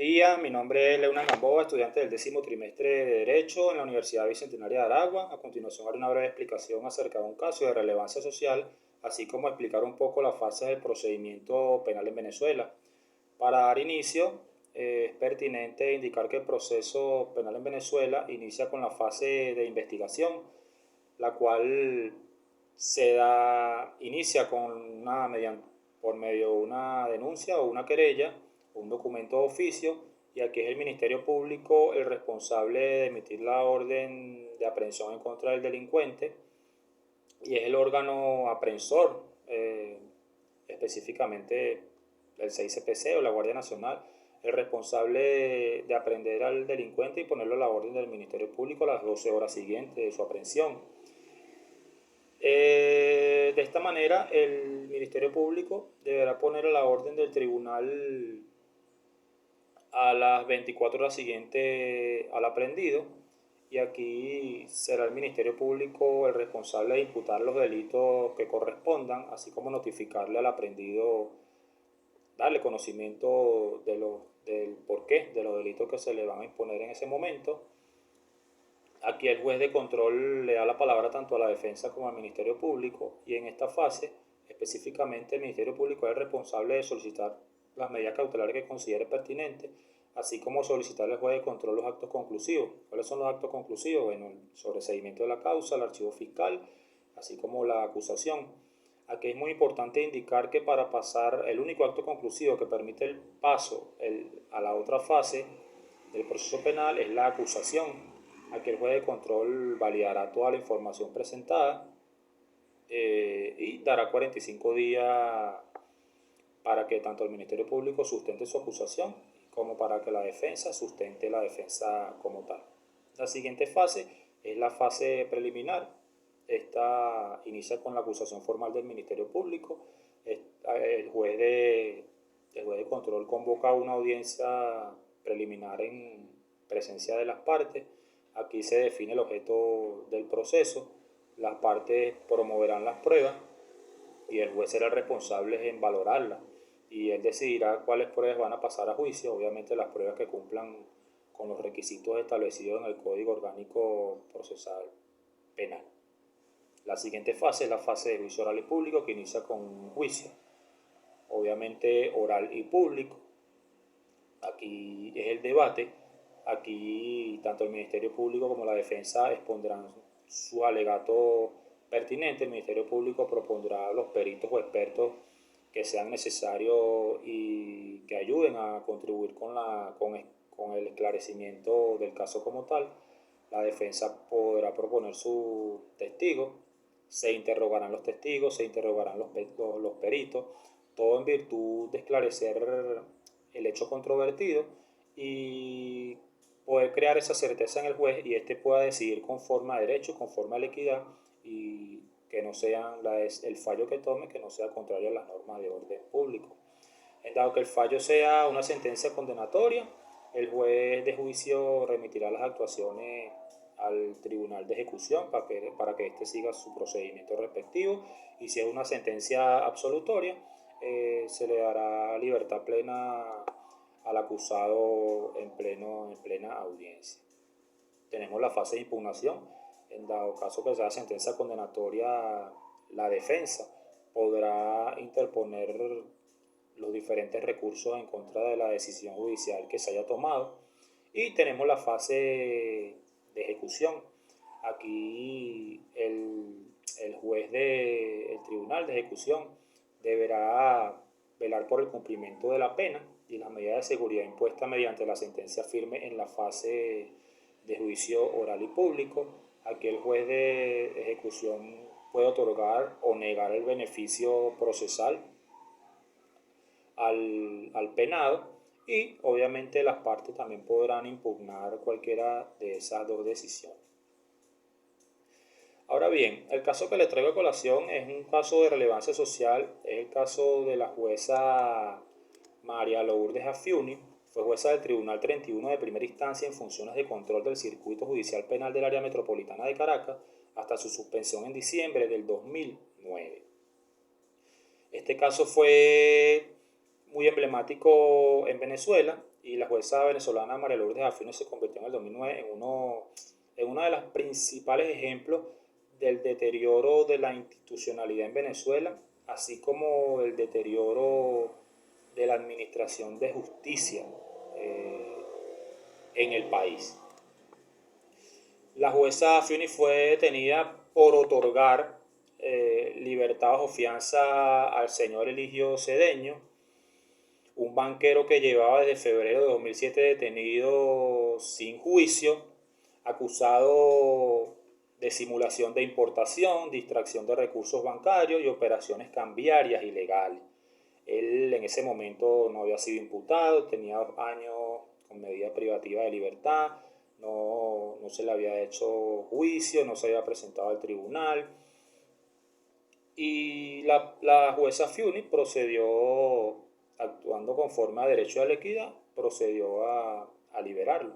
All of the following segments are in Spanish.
Día, mi nombre es Leonard Gamboa, estudiante del 10º trimestre de Derecho en la Universidad Bicentenaria de Aragua. A continuación haré una breve explicación acerca de un caso de relevancia social, así como explicar un poco las fases del procedimiento penal en Venezuela. Para dar inicio, es pertinente indicar que el proceso penal en Venezuela inicia con la fase de investigación, la cual inicia con por medio de una denuncia o una querella, un documento de oficio, y aquí es el Ministerio Público el responsable de emitir la orden de aprehensión en contra del delincuente y es el órgano aprensor, específicamente el 6CPC o la Guardia Nacional, el responsable de aprehender al delincuente y ponerlo a la orden del Ministerio Público a las 12 horas siguientes de su aprehensión. De esta manera, el Ministerio Público deberá poner a la orden del tribunal a las 24 horas siguientes al aprehendido, y aquí será el Ministerio Público el responsable de imputar los delitos que correspondan, así como notificarle al aprehendido, darle conocimiento del porqué de los delitos que se le van a imponer en ese momento. Aquí el juez de control le da la palabra tanto a la defensa como al Ministerio Público, y en esta fase específicamente el Ministerio Público es el responsable de solicitar las medidas cautelares que considere pertinentes, así como solicitar al juez de control los actos conclusivos. ¿Cuáles son los actos conclusivos? Bueno, el sobreseimiento de la causa, el archivo fiscal, así como la acusación. Aquí es muy importante indicar que para pasar, el único acto conclusivo que permite el paso a la otra fase del proceso penal es la acusación. Aquí el juez de control validará toda la información presentada y dará 45 días para que tanto el Ministerio Público sustente su acusación como para que la defensa sustente la defensa como tal. La siguiente fase es la fase preliminar. Esta inicia con la acusación formal del Ministerio Público. El juez de control convoca una audiencia preliminar en presencia de las partes. Aquí se define el objeto del proceso. Las partes promoverán las pruebas y el juez será el responsable en valorarlas, y él decidirá cuáles pruebas van a pasar a juicio, obviamente las pruebas que cumplan con los requisitos establecidos en el Código Orgánico Procesal Penal. La siguiente fase es la fase de juicio oral y público, que inicia con un juicio, obviamente oral y público. Aquí es el debate. Aquí tanto el Ministerio Público como la defensa expondrán su alegato pertinente. El Ministerio Público propondrá los peritos o expertos que sean necesarios y que ayuden a contribuir con el esclarecimiento del caso como tal. La defensa podrá proponer sus testigos, se interrogarán los testigos, se interrogarán los peritos, todo en virtud de esclarecer el hecho controvertido y poder crear esa certeza en el juez, y éste pueda decidir conforme a derecho, conforme a la equidad, y que no sea el fallo que tome que no sea contrario a las normas de orden público. En dado que el fallo sea una sentencia condenatoria, el juez de juicio remitirá las actuaciones al tribunal de ejecución para que éste siga su procedimiento respectivo, y si es una sentencia absolutoria, se le dará libertad plena al acusado en plena audiencia. Tenemos la fase de impugnación. En dado caso que sea sentencia condenatoria, la defensa podrá interponer los diferentes recursos en contra de la decisión judicial que se haya tomado. Y tenemos la fase de ejecución. Aquí el juez del tribunal de ejecución deberá velar por el cumplimiento de la pena y las medidas de seguridad impuestas mediante la sentencia firme en la fase de juicio oral y público. Aquí el juez de ejecución puede otorgar o negar el beneficio procesal al penado, y obviamente las partes también podrán impugnar cualquiera de esas dos decisiones. Ahora bien, el caso que les traigo a colación es un caso de relevancia social. Es el caso de la jueza María Lourdes Afiuni. Fue jueza del Tribunal 31 de primera instancia en funciones de control del Circuito Judicial Penal del Área Metropolitana de Caracas hasta su suspensión en diciembre del 2009. Este caso fue muy emblemático en Venezuela y y la jueza venezolana María Lourdes Afiuni se convirtió en el 2009 en uno de los principales ejemplos del deterioro de la institucionalidad en Venezuela, así como el deterioro de la administración de justicia eh, en el país. La jueza Afiuni fue detenida por otorgar libertad bajo fianza al señor Eligio Cedeño, un banquero que llevaba desde febrero de 2007 detenido sin juicio, acusado de simulación de importación, distracción de recursos bancarios y operaciones cambiarias ilegales. Él en ese momento no había sido imputado, tenía 2 años con medida privativa de libertad, no se le había hecho juicio, no se había presentado al tribunal. Y la jueza Afiuni procedió, actuando conforme a derecho de la equidad, procedió a liberarlo.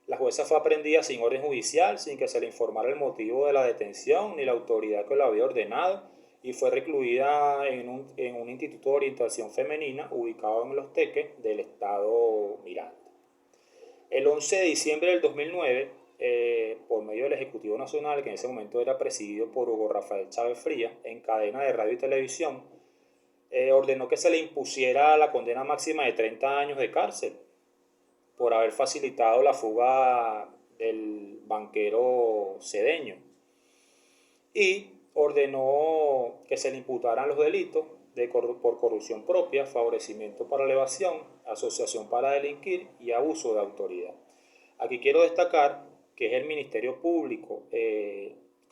La jueza fue aprehendida sin orden judicial, sin que se le informara el motivo de la detención ni la autoridad que lo había ordenado, y fue recluida en un instituto de orientación femenina ubicado en Los Teques del estado Miranda. El 11 de diciembre del 2009, por medio del Ejecutivo Nacional, que en ese momento era presidido por Hugo Rafael Chávez Frías, en cadena de radio y televisión, ordenó que se le impusiera la condena máxima de 30 años de cárcel por haber facilitado la fuga del banquero Cedeño, y ordenó que se le imputaran los delitos por corrupción propia, favorecimiento para la evasión, asociación para delinquir y abuso de autoridad. Aquí quiero destacar que es el Ministerio Público,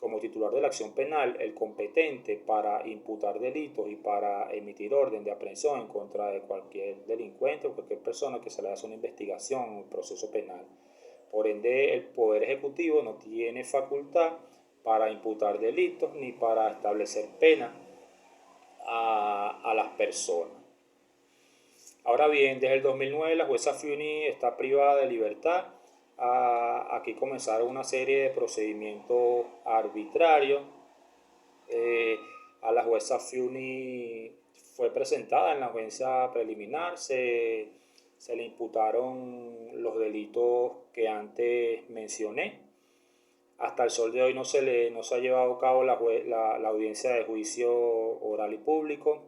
como titular de la acción penal, el competente para imputar delitos y para emitir orden de aprehensión en contra de cualquier delincuente o cualquier persona que se le haga una investigación o un proceso penal. Por ende, el Poder Ejecutivo no tiene facultad para imputar delitos ni para establecer pena a las personas. Ahora bien, desde el 2009 la jueza Afiuni está privada de libertad. Aquí comenzaron una serie de procedimientos arbitrarios. A la jueza Afiuni fue presentada en la audiencia preliminar, se le imputaron los delitos que antes mencioné. Hasta el sol de hoy no se ha llevado a cabo la audiencia de juicio oral y público,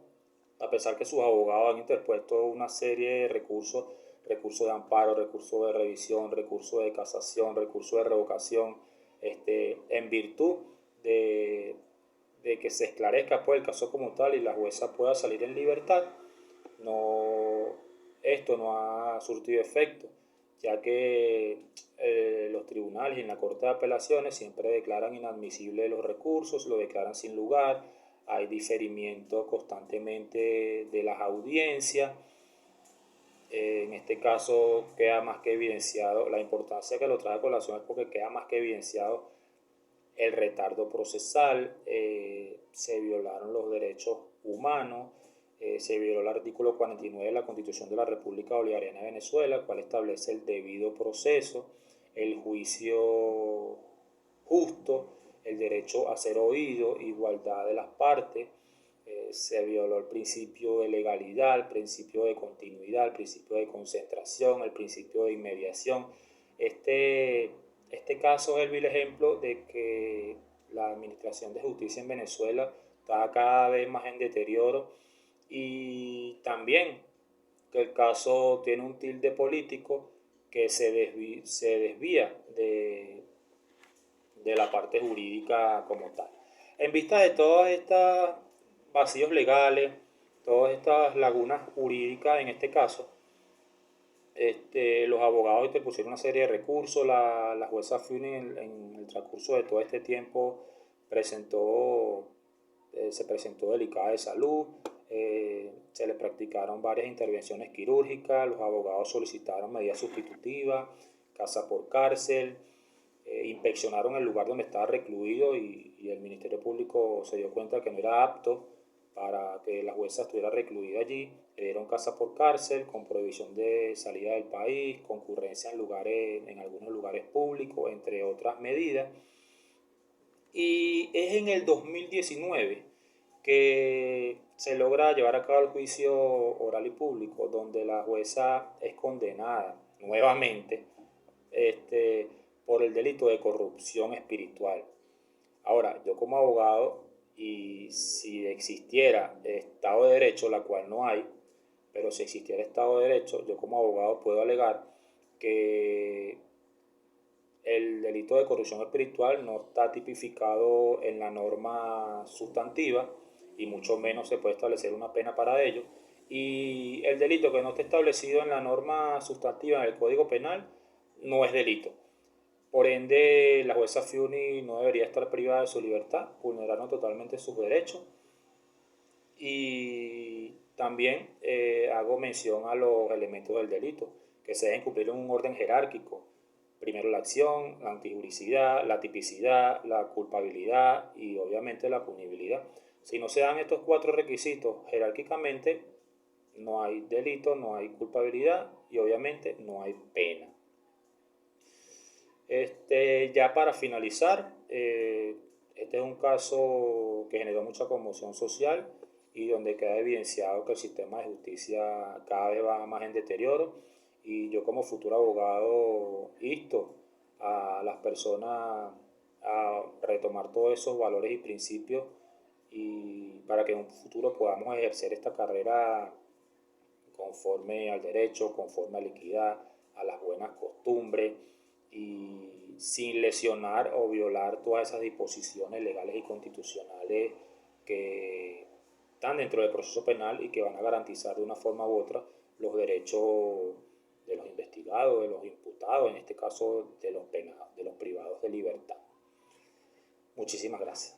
a pesar que sus abogados han interpuesto una serie de recursos de amparo, recursos de revisión, recursos de casación, recursos de revocación, en virtud de que se esclarezca pues, el caso como tal y la jueza pueda salir en libertad. Esto no ha surtido efecto, ya que los tribunales y en la Corte de Apelaciones siempre declaran inadmisibles los recursos, lo declaran sin lugar, hay diferimiento constantemente de las audiencias. En este caso queda más que evidenciado, la importancia que lo trae a colación es porque queda más que evidenciado el retardo procesal, se violaron los derechos humanos, se violó el artículo 49 de la Constitución de la República Bolivariana de Venezuela, el cual establece el debido proceso, el juicio justo, el derecho a ser oído, igualdad de las partes. Se violó el principio de legalidad, el principio de continuidad, el principio de concentración, el principio de inmediación. Este caso es el vil ejemplo de que la administración de justicia en Venezuela está cada vez más en deterioro, y también que el caso tiene un tilde político que se desvía de la parte jurídica como tal. En vista de todos estos vacíos legales, todas estas lagunas jurídicas en este caso, los abogados interpusieron una serie de recursos. La jueza Afiuni en el transcurso de todo este tiempo se presentó delicada de salud, se le practicaron varias intervenciones quirúrgicas, los abogados solicitaron medidas sustitutivas, casa por cárcel, inspeccionaron el lugar donde estaba recluido y el Ministerio Público se dio cuenta que no era apto para que la jueza estuviera recluida allí. Le dieron casa por cárcel con prohibición de salida del país, concurrencia en algunos lugares públicos, entre otras medidas. Y es en el 2019 que se logra llevar a cabo el juicio oral y público, donde la jueza es condenada nuevamente este, por el delito de corrupción espiritual. Ahora, yo como abogado, y si existiera Estado de Derecho, la cual no hay, pero si existiera Estado de Derecho, yo como abogado puedo alegar que el delito de corrupción espiritual no está tipificado en la norma sustantiva y mucho menos se puede establecer una pena para ello. Y el delito que no esté establecido en la norma sustantiva en el Código Penal no es delito. Por ende, la jueza Fiuni no debería estar privada de su libertad, vulnerando totalmente sus derechos. Y también hago mención a los elementos del delito, que se deben cumplir en un orden jerárquico. Primero la acción, la antijuricidad, la tipicidad, la culpabilidad y obviamente la punibilidad. Si no se dan estos cuatro requisitos jerárquicamente, no hay delito, no hay culpabilidad y obviamente no hay pena. Ya para finalizar, este es un caso que generó mucha conmoción social y donde queda evidenciado que el sistema de justicia cada vez va más en deterioro, y yo como futuro abogado insto a las personas a retomar todos esos valores y principios y para que en un futuro podamos ejercer esta carrera conforme al derecho, conforme a la equidad, a las buenas costumbres y sin lesionar o violar todas esas disposiciones legales y constitucionales que están dentro del proceso penal y que van a garantizar de una forma u otra los derechos de los investigados, de los imputados, en este caso de los penados, de los privados de libertad. Muchísimas gracias.